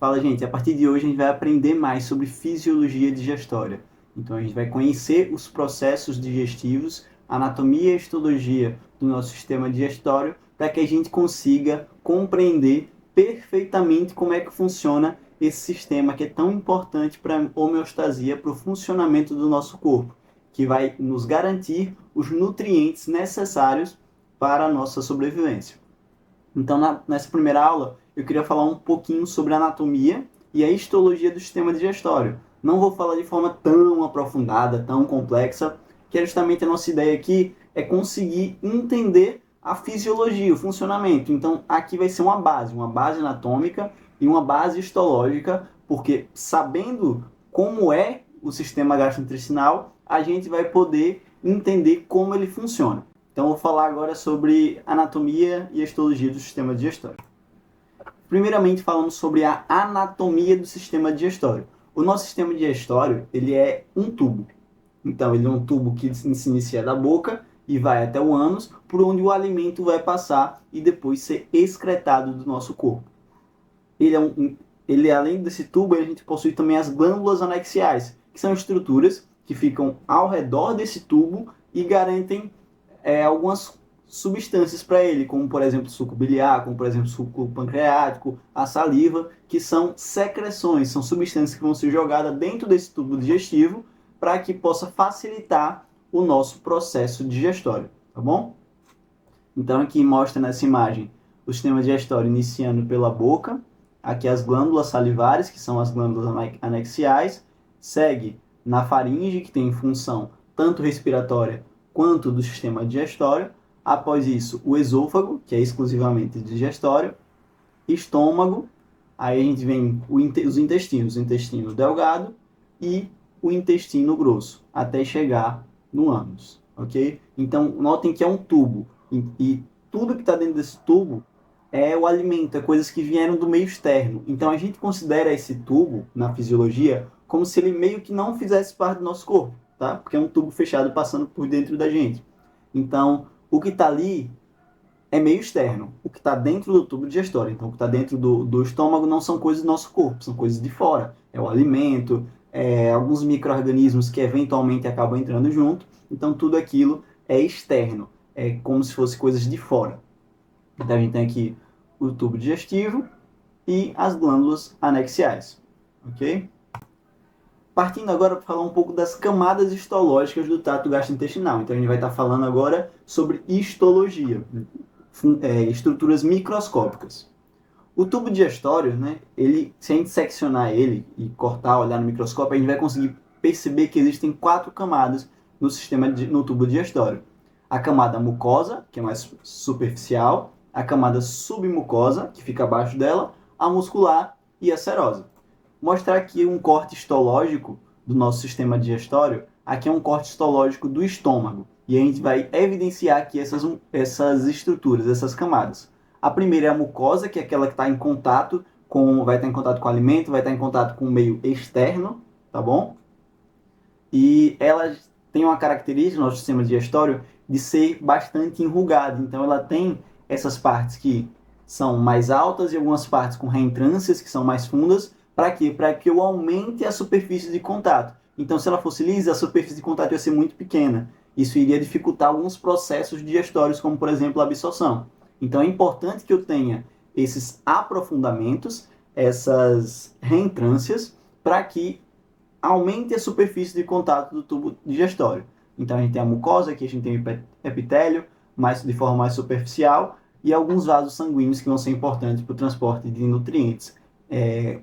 Fala, gente, a partir de hoje a gente vai aprender mais sobre fisiologia digestória. Então a gente vai conhecer os processos digestivos, anatomia e histologia do nosso sistema digestório, para que a gente consiga compreender perfeitamente como é que funciona esse sistema que é tão importante para a homeostasia, para o funcionamento do nosso corpo, que vai nos garantir os nutrientes necessários para a nossa sobrevivência. Então, nessa primeira aula, eu queria falar um pouquinho sobre a anatomia e a histologia do sistema digestório. Não vou falar de forma tão aprofundada, tão complexa, que é justamente a nossa ideia aqui é conseguir entender a fisiologia, o funcionamento. Então, aqui vai ser uma base anatômica e uma base histológica, porque sabendo como é o sistema gastrointestinal, a gente vai poder entender como ele funciona. Então, eu vou falar agora sobre anatomia e histologia do sistema digestório. Primeiramente, falando sobre a anatomia do sistema digestório. O nosso sistema digestório, ele é um tubo. Então, ele é um tubo que se inicia da boca e vai até o ânus, por onde o alimento vai passar e depois ser excretado do nosso corpo. Além desse tubo, a gente possui também as glândulas anaxiais, que são estruturas que ficam ao redor desse tubo e garantem algumas substâncias para ele, como por exemplo suco biliar, como por exemplo suco pancreático, a saliva, que são secreções, são substâncias que vão ser jogadas dentro desse tubo digestivo para que possa facilitar o nosso processo digestório, tá bom? Então aqui mostra nessa imagem o sistema digestório iniciando pela boca, aqui as glândulas salivares, que são as glândulas anaxiais, segue na faringe, que tem função tanto respiratória quanto do sistema digestório. Após isso, o esôfago, que é exclusivamente digestório, estômago, aí a gente vem os intestinos, o intestino delgado e o intestino grosso, até chegar no ânus, ok? Então, notem que é um tubo, e tudo que está dentro desse tubo é o alimento, é coisas que vieram do meio externo. Então, a gente considera esse tubo, na fisiologia, como se ele meio que não fizesse parte do nosso corpo, tá? Porque é um tubo fechado passando por dentro da gente. Então, o que está ali é meio externo. O que está dentro do tubo digestório, então o que está dentro do estômago não são coisas do nosso corpo, são coisas de fora. É o alimento, alguns micro-organismos que eventualmente acabam entrando junto. Então, tudo aquilo é externo. É como se fosse coisas de fora. Então, a gente tem aqui o tubo digestivo e as glândulas anaxiais. Ok? Partindo agora para falar um pouco das camadas histológicas do trato gastrointestinal. Então a gente vai estar falando agora sobre histologia, estruturas microscópicas. O tubo digestório, né, se a gente seccionar ele e cortar, olhar no microscópio, a gente vai conseguir perceber que existem 4 camadas no tubo digestório. A camada mucosa, que é mais superficial, a camada submucosa, que fica abaixo dela, a muscular e a serosa. Mostrar aqui um corte histológico do nosso sistema digestório. Aqui é um corte histológico do estômago. E a gente vai evidenciar aqui essas estruturas, essas camadas. A primeira é a mucosa, que é aquela que está em contato vai estar em contato com o alimento, vai estar em contato com o meio externo, tá bom? E ela tem uma característica no nosso sistema digestório de ser bastante enrugada. Então ela tem essas partes que são mais altas e algumas partes com reentrâncias que são mais fundas. Para quê? Para que eu aumente a superfície de contato. Então, se ela fosse lisa, a superfície de contato ia ser muito pequena. Isso iria dificultar alguns processos digestórios, como, por exemplo, a absorção. Então, é importante que eu tenha esses aprofundamentos, essas reentrâncias, para que aumente a superfície de contato do tubo digestório. Então, a gente tem a mucosa, aqui a gente tem o epitélio, de forma mais superficial, e alguns vasos sanguíneos que vão ser importantes para o transporte de nutrientes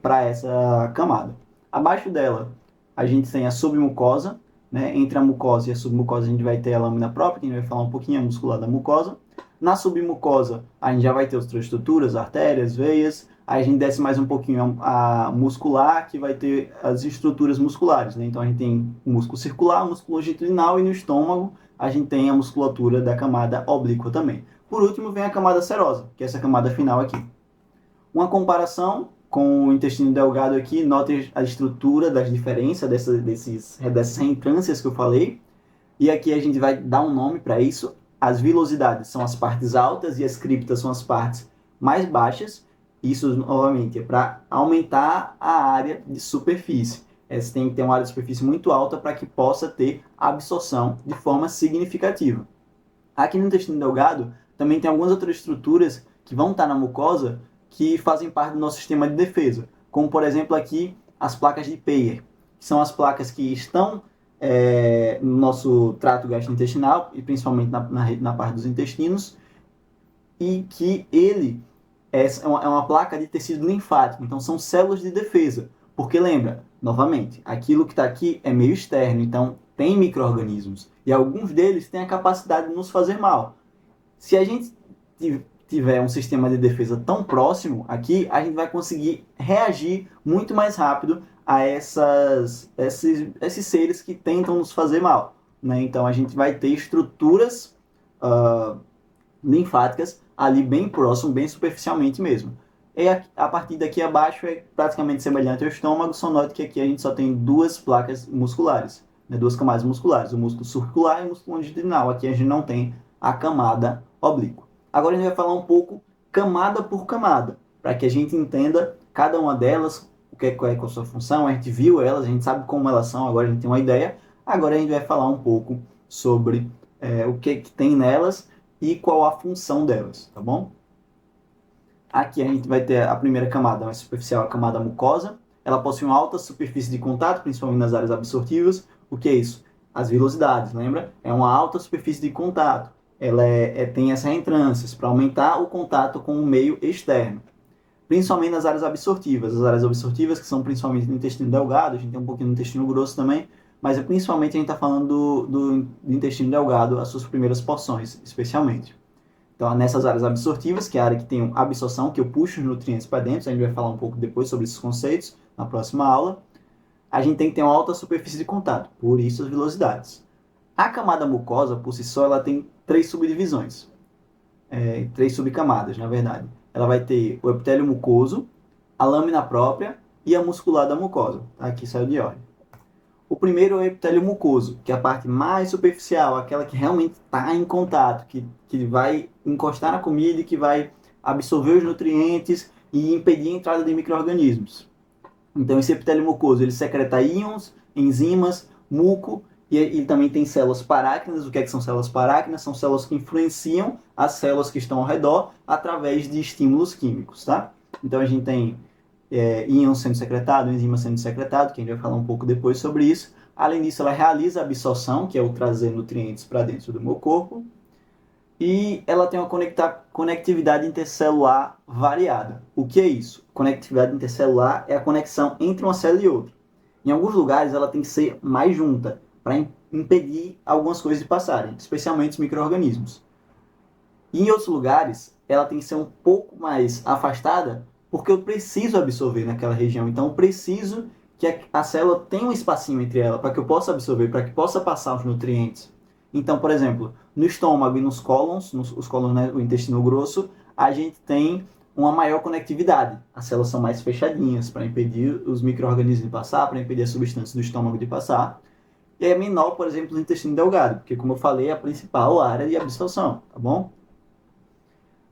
para essa camada. Abaixo dela, a gente tem a submucosa, né? Entre a mucosa e a submucosa, a gente vai ter a lâmina própria, que a gente vai falar um pouquinho a muscular da mucosa. Na submucosa, a gente já vai ter outras estruturas, artérias, veias. Aí a gente desce mais um pouquinho a muscular, que vai ter as estruturas musculares, né? Então a gente tem o músculo circular, o músculo longitudinal, e no estômago a gente tem a musculatura da camada oblíqua também. Por último, vem a camada serosa, que é essa camada final aqui. Uma comparação com o intestino delgado aqui, note a estrutura das diferenças dessas reentrâncias que eu falei. E aqui a gente vai dar um nome para isso. As vilosidades são as partes altas e as criptas são as partes mais baixas. Isso, novamente, é para aumentar a área de superfície. Você tem que ter uma área de superfície muito alta para que possa ter absorção de forma significativa. Aqui no intestino delgado, também tem algumas outras estruturas que vão estar na mucosa que fazem parte do nosso sistema de defesa, como, por exemplo, aqui as placas de Peyer, que são as placas que estão no nosso trato gastrointestinal, e principalmente na parte dos intestinos, e que ele é uma placa de tecido linfático, então são células de defesa. Porque lembra, novamente, aquilo que está aqui é meio externo, então tem micro-organismos. E alguns deles têm a capacidade de nos fazer mal. Se a gente tiver um sistema de defesa tão próximo aqui, a gente vai conseguir reagir muito mais rápido a esses seres que tentam nos fazer mal. Né? Então a gente vai ter estruturas linfáticas ali bem próximo, bem superficialmente mesmo. E a partir daqui abaixo é praticamente semelhante ao estômago, só note que aqui a gente só tem duas placas musculares, né, duas camadas musculares, o músculo circular e o músculo longitudinal. Aqui a gente não tem a camada oblíqua. Agora a gente vai falar um pouco camada por camada, para que a gente entenda cada uma delas, qual é a sua função, a gente viu elas, a gente sabe como elas são, agora a gente tem uma ideia. Agora a gente vai falar um pouco sobre o que tem nelas e qual a função delas, tá bom? Aqui a gente vai ter a primeira camada mais superficial, a camada mucosa. Ela possui uma alta superfície de contato, principalmente nas áreas absortivas. O que é isso? As vilosidades, lembra? É uma alta superfície de contato. Ela tem essas reentrâncias para aumentar o contato com o meio externo. Principalmente nas áreas absortivas. As áreas absortivas, que são principalmente no intestino delgado, a gente tem um pouquinho no intestino grosso também, mas principalmente a gente está falando do intestino delgado, as suas primeiras porções, especialmente. Então, nessas áreas absortivas, que é a área que tem absorção, que eu puxo os nutrientes para dentro, a gente vai falar um pouco depois sobre esses conceitos na próxima aula, a gente tem que ter uma alta superfície de contato, por isso as vilosidades. A camada mucosa, por si só, ela tem três subdivisões, três subcamadas, na verdade. Ela vai ter o epitélio mucoso, a lâmina própria e a muscular da mucosa. Aqui saiu de ordem. O primeiro é o epitélio mucoso, que é a parte mais superficial, aquela que realmente está em contato, que vai encostar na comida e que vai absorver os nutrientes e impedir a entrada de micro-organismos. Então, esse epitélio mucoso, ele secreta íons, enzimas, muco, e também tem células paráquinas. O que são células paráquinas? São células que influenciam as células que estão ao redor através de estímulos químicos, tá? Então, a gente tem íons sendo secretado, enzima sendo secretado, que a gente vai falar um pouco depois sobre isso. Além disso, ela realiza a absorção, que é o trazer nutrientes para dentro do meu corpo, e ela tem uma conectividade intercelular variada. O que é isso? Conectividade intercelular é a conexão entre uma célula e outra. Em alguns lugares, ela tem que ser mais junta, para impedir algumas coisas de passarem, especialmente os micro-organismos. E em outros lugares, ela tem que ser um pouco mais afastada, porque eu preciso absorver naquela região. Então, eu preciso que a célula tenha um espacinho entre ela, para que eu possa absorver, para que possa passar os nutrientes. Então, por exemplo, no estômago e nos cólons, né, o intestino grosso, a gente tem uma maior conectividade. As células são mais fechadinhas para impedir os micro-organismos de passar, para impedir as substâncias do estômago de passar. E é menor, por exemplo, no intestino delgado, porque, como eu falei, é a principal área de absorção, tá bom?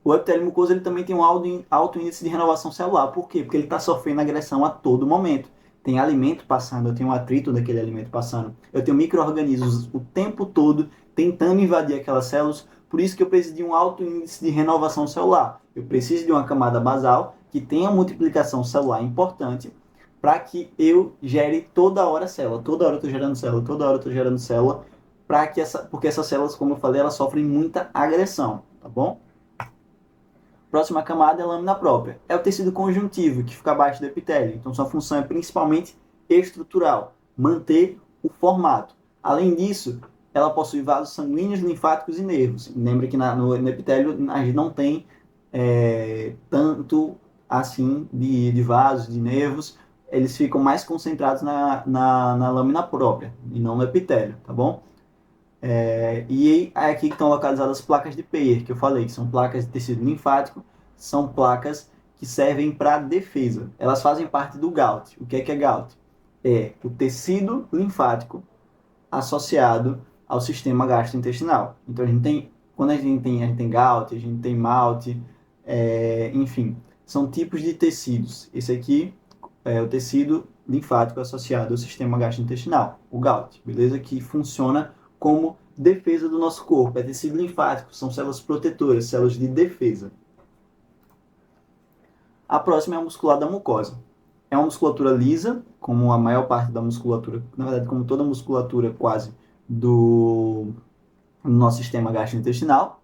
O epitélio mucoso ele também tem um alto índice de renovação celular. Por quê? Porque ele está sofrendo agressão a todo momento. Tem alimento passando, eu tenho um atrito daquele alimento passando. Eu tenho micro-organismos o tempo todo tentando invadir aquelas células. Por isso que eu preciso de um alto índice de renovação celular. Eu preciso de uma camada basal que tenha multiplicação celular importante para que eu gere toda hora célula. Toda hora eu estou gerando célula, toda hora eu estou gerando célula. Porque essas células, como eu falei, elas sofrem muita agressão, tá bom? Próxima camada é a lâmina própria. É o tecido conjuntivo, que fica abaixo do epitélio. Então, sua função é principalmente estrutural, manter o formato. Além disso, ela possui vasos sanguíneos, linfáticos e nervos. Lembra que no epitélio a gente não tem tanto assim de vasos, de nervos. Eles ficam mais concentrados na lâmina própria e não no epitélio, tá bom? E é aqui que estão localizadas as placas de Peyer, que eu falei, que são placas de tecido linfático, são placas que servem para defesa. Elas fazem parte do GALT. O que é GALT? É o tecido linfático associado ao sistema gastrointestinal. Então, quando a gente tem GALT, a gente tem MALT, enfim, são tipos de tecidos. Esse aqui é o tecido linfático associado ao sistema gastrointestinal, o GALT, beleza? Que funciona como defesa do nosso corpo. É tecido linfático, são células protetoras, células de defesa. A próxima é a muscular da mucosa. É uma musculatura lisa, como a maior parte da musculatura, na verdade, como toda a musculatura quase do nosso sistema gastrointestinal,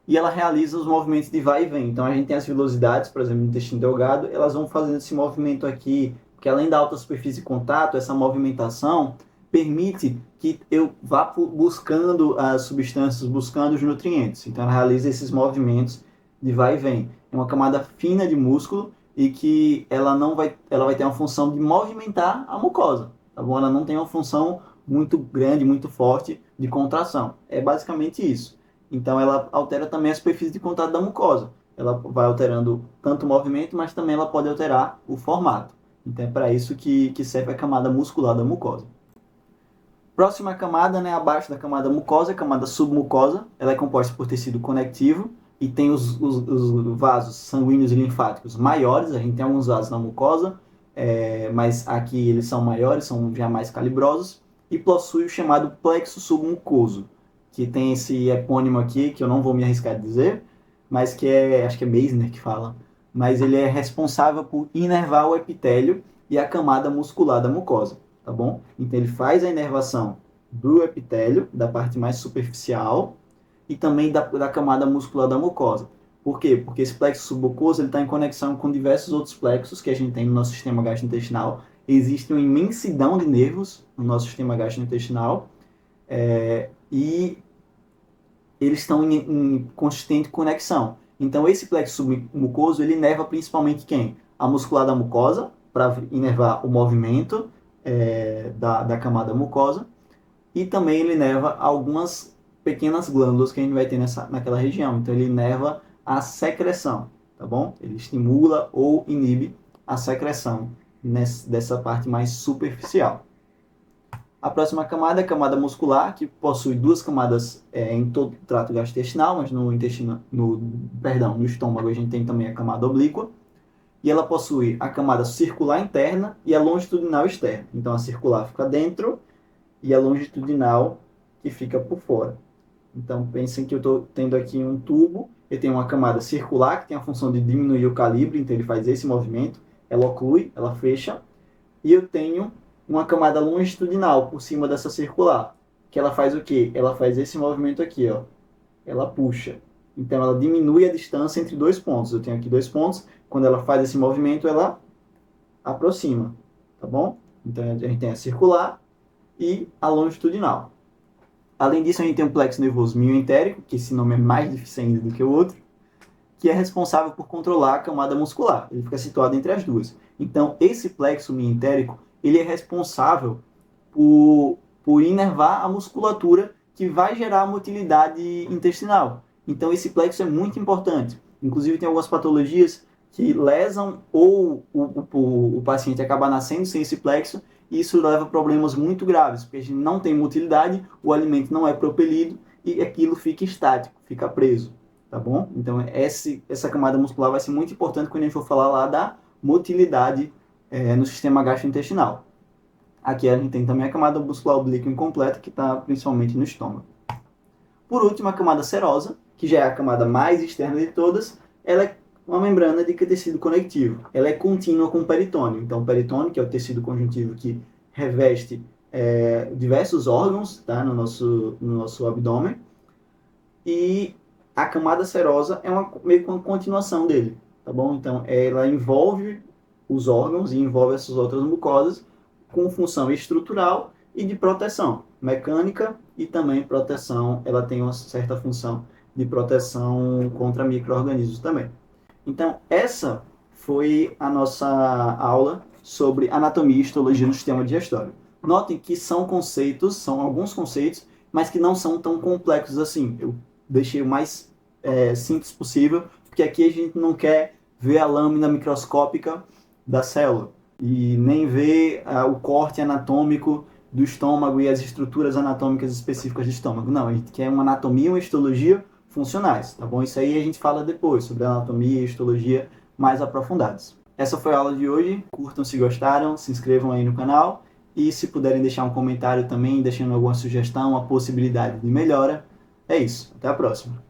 e ela realiza os movimentos de vai e vem. Então a gente tem as vilosidades, por exemplo, no intestino delgado, elas vão fazendo esse movimento aqui, que além da alta superfície de contato, essa movimentação permite que eu vá buscando as substâncias, buscando os nutrientes. Então ela realiza esses movimentos de vai e vem. É uma camada fina de músculo e que ela vai ter uma função de movimentar a mucosa, tá bom? Ela não tem uma função muito grande, muito forte de contração. É basicamente isso. Então ela altera também a superfície de contato da mucosa. Ela vai alterando tanto o movimento, mas também ela pode alterar o formato. Então é para isso que serve a camada muscular da mucosa. Próxima camada, né, abaixo da camada mucosa, a camada submucosa. Ela é composta por tecido conectivo e tem os vasos sanguíneos e linfáticos maiores. A gente tem alguns vasos na mucosa, mas aqui eles são maiores, são já mais calibrosos. E possui o chamado plexo submucoso, que tem esse epônimo aqui, que eu não vou me arriscar a dizer, mas que acho que é Meissner que fala, mas ele é responsável por inervar o epitélio e a camada muscular da mucosa, tá bom? Então ele faz a inervação do epitélio, da parte mais superficial, e também da camada muscular da mucosa. Por quê? Porque esse plexo submucoso está em conexão com diversos outros plexos que a gente tem no nosso sistema gastrointestinal. Existe uma imensidão de nervos no nosso sistema gastrointestinal, e eles estão em consistente conexão. Então, esse plexo submucoso, ele inerva principalmente quem? A muscular da mucosa, para inervar o movimento da camada mucosa, e também ele inerva algumas pequenas glândulas que a gente vai ter naquela região. Então, ele inerva a secreção, tá bom? Ele estimula ou inibe a secreção dessa parte mais superficial. A próxima camada é a camada muscular, que possui duas camadas em todo o trato gastrointestinal, mas no estômago a gente tem também a camada oblíqua. E ela possui a camada circular interna e a longitudinal externa. Então a circular fica dentro e a longitudinal que fica por fora. Então pensem que eu estou tendo aqui um tubo, eu tenho uma camada circular que tem a função de diminuir o calibre, então ele faz esse movimento, ela oclui, ela fecha, e eu tenho uma camada longitudinal por cima dessa circular, que ela faz o quê? Ela faz esse movimento aqui, ó. Ela puxa. Então ela diminui a distância entre dois pontos. Eu tenho aqui dois pontos, quando ela faz esse movimento, ela aproxima, tá bom? Então a gente tem a circular e a longitudinal. Além disso, a gente tem um plexo nervoso mioentérico, que esse nome é mais difícil ainda do que o outro, que é responsável por controlar a camada muscular. Ele fica situado entre as duas. Então, esse plexo mioentérico, ele é responsável por inervar a musculatura que vai gerar a motilidade intestinal. Então, esse plexo é muito importante. Inclusive, tem algumas patologias que lesam ou o paciente acaba nascendo sem esse plexo, e isso leva a problemas muito graves, porque a gente não tem motilidade, o alimento não é propelido e aquilo fica estático, fica preso, tá bom? Então, essa camada muscular vai ser muito importante quando a gente for falar lá da motilidade no sistema gastrointestinal. Aqui a gente tem também a camada muscular oblíqua incompleta, que está principalmente no estômago. Por último, a camada serosa, que já é a camada mais externa de todas, ela é uma membrana de tecido conectivo. Ela é contínua com o peritônio. Então, o peritônio, que é o tecido conjuntivo que reveste diversos órgãos, tá, no nosso abdômen, e a camada serosa é meio que uma continuação dele, tá bom? Então, ela envolve os órgãos e envolve essas outras mucosas com função estrutural e de proteção mecânica, e também proteção, ela tem uma certa função de proteção contra micro-organismos também. Então, essa foi a nossa aula sobre anatomia e histologia no sistema digestório. Notem que são alguns conceitos, mas que não são tão complexos assim. Eu deixei o mais simples possível, porque aqui a gente não quer ver a lâmina microscópica da célula e nem ver o corte anatômico do estômago e as estruturas anatômicas específicas do estômago. Não, a gente quer uma anatomia e uma histologia funcionais, tá bom? Isso aí a gente fala depois, sobre anatomia e histologia mais aprofundados. Essa foi a aula de hoje. Curtam se gostaram, se inscrevam aí no canal e se puderem deixar um comentário também, deixando alguma sugestão, uma possibilidade de melhora. É isso. Até a próxima.